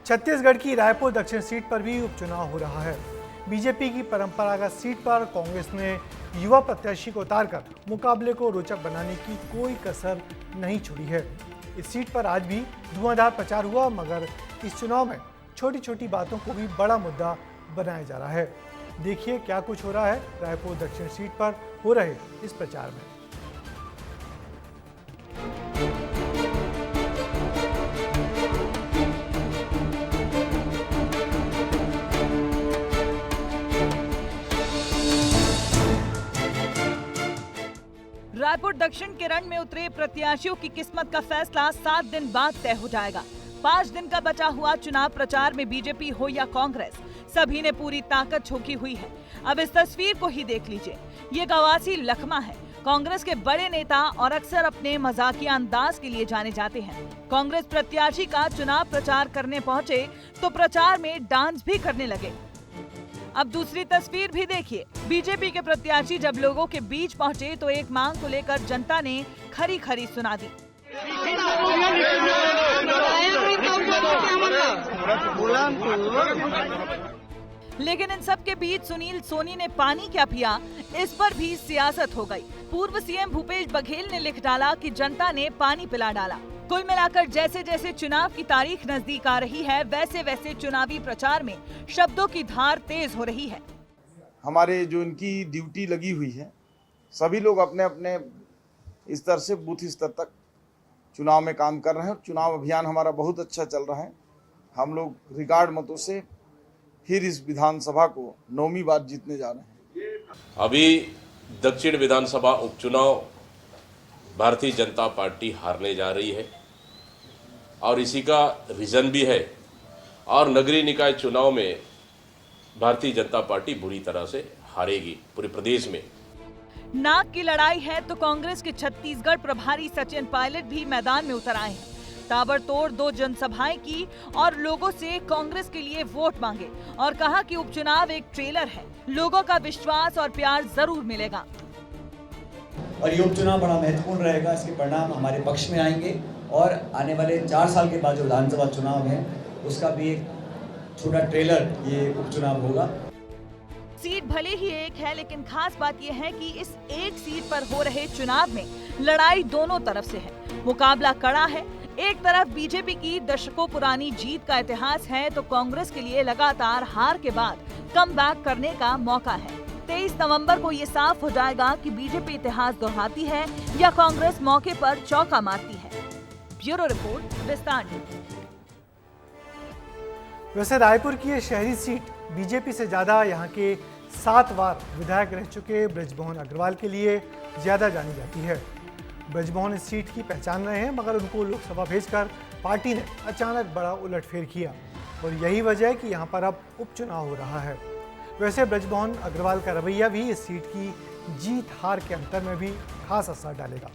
छत्तीसगढ़ की रायपुर दक्षिण सीट पर भी उपचुनाव हो रहा है। बीजेपी की परंपरागत सीट पर कांग्रेस ने युवा प्रत्याशी को उतारकर मुकाबले को रोचक बनाने की कोई कसर नहीं छोड़ी है। इस सीट पर आज भी धुआंधार प्रचार हुआ, मगर इस चुनाव में छोटी छोटी बातों को भी बड़ा मुद्दा बनाया जा रहा है। देखिए क्या कुछ हो रहा है रायपुर दक्षिण सीट पर हो रहे इस प्रचार में। रायपुर दक्षिण के रण में उतरे प्रत्याशियों की किस्मत का फैसला 7 दिन बाद तय हो जाएगा। 5 दिन का बचा हुआ चुनाव प्रचार में बीजेपी हो या कांग्रेस, सभी ने पूरी ताकत झोंकी हुई है। अब इस तस्वीर को ही देख लीजिए, ये गवासी लखमा है। कांग्रेस के बड़े नेता और अक्सर अपने मजाकिया अंदाज के लिए जाने जाते हैं। कांग्रेस प्रत्याशी का चुनाव प्रचार करने पहुंचे तो प्रचार में डांस भी करने लगे। अब दूसरी तस्वीर भी देखिए, बीजेपी के प्रत्याशी जब लोगों के बीच पहुंचे तो एक मांग को लेकर जनता ने खरी खरी सुना दी। लेकिन इन सब के बीच सुनील सोनी ने पानी क्या पिया, इस पर भी सियासत हो गई। पूर्व सीएम भूपेश बघेल ने लिख डाला कि जनता ने पानी पिला डाला। कुल मिलाकर जैसे जैसे चुनाव की तारीख नजदीक आ रही है, वैसे वैसे चुनावी प्रचार में शब्दों की धार तेज हो रही है। हमारे जो इनकी ड्यूटी लगी हुई है, सभी लोग अपने अपने स्तर से बूथ स्तर तक चुनाव में काम कर रहे हैं। चुनाव अभियान हमारा बहुत अच्छा चल रहा है। हम लोग रिकॉर्ड मतों से फिर इस विधानसभा को 9वीं बार जीतने जा रहे हैं। अभी दक्षिण विधानसभा उपचुनाव भारतीय जनता पार्टी हारने जा रही है और इसी का रीजन भी है। और नगरीय निकाय चुनाव में भारतीय जनता पार्टी बुरी तरह से हारेगी पूरे प्रदेश में। नाक की लड़ाई है तो कांग्रेस के छत्तीसगढ़ प्रभारी सचिन पायलट भी मैदान में उतर आए हैं। ताबड़तोड़ 2 जनसभाएं की और लोगों से कांग्रेस के लिए वोट मांगे और कहा कि उपचुनाव एक ट्रेलर है, लोगों का विश्वास और प्यार जरूर मिलेगा। और ये उपचुनाव बड़ा महत्वपूर्ण रहेगा, इसके परिणाम हमारे पक्ष में आएंगे और आने वाले 4 साल के बाद जो विधानसभा चुनाव है उसका भी एक छोटा ट्रेलर ये उपचुनाव होगा। सीट भले ही एक है, लेकिन खास बात यह है कि इस एक सीट पर हो रहे चुनाव में लड़ाई दोनों तरफ से है। मुकाबला कड़ा है। एक तरफ बीजेपी की दशकों पुरानी जीत का इतिहास है तो कांग्रेस के लिए लगातार हार के बाद कमबैक करने का मौका है। 23 नवंबर को ये साफ हो जाएगा कि बीजेपी इतिहास दोहराती है या कांग्रेस मौके पर चौका मारती है। ब्यूरो रिपोर्ट, विस्तार न्यूज़। वैसे रायपुर की ये शहरी सीट बीजेपी से ज्यादा यहाँ के 7 बार विधायक रह चुके बृजमोहन अग्रवाल के लिए ज्यादा जानी जाती है। बृजमोहन इस सीट की पहचान रहे हैं, मगर उनको लोकसभा भेजकर पार्टी ने अचानक बड़ा उलटफेर किया और यही वजह है कि यहाँ पर अब उपचुनाव हो रहा है। वैसे बृजमोहन अग्रवाल का रवैया भी इस सीट की जीत हार के अंतर में भी खास असर डालेगा।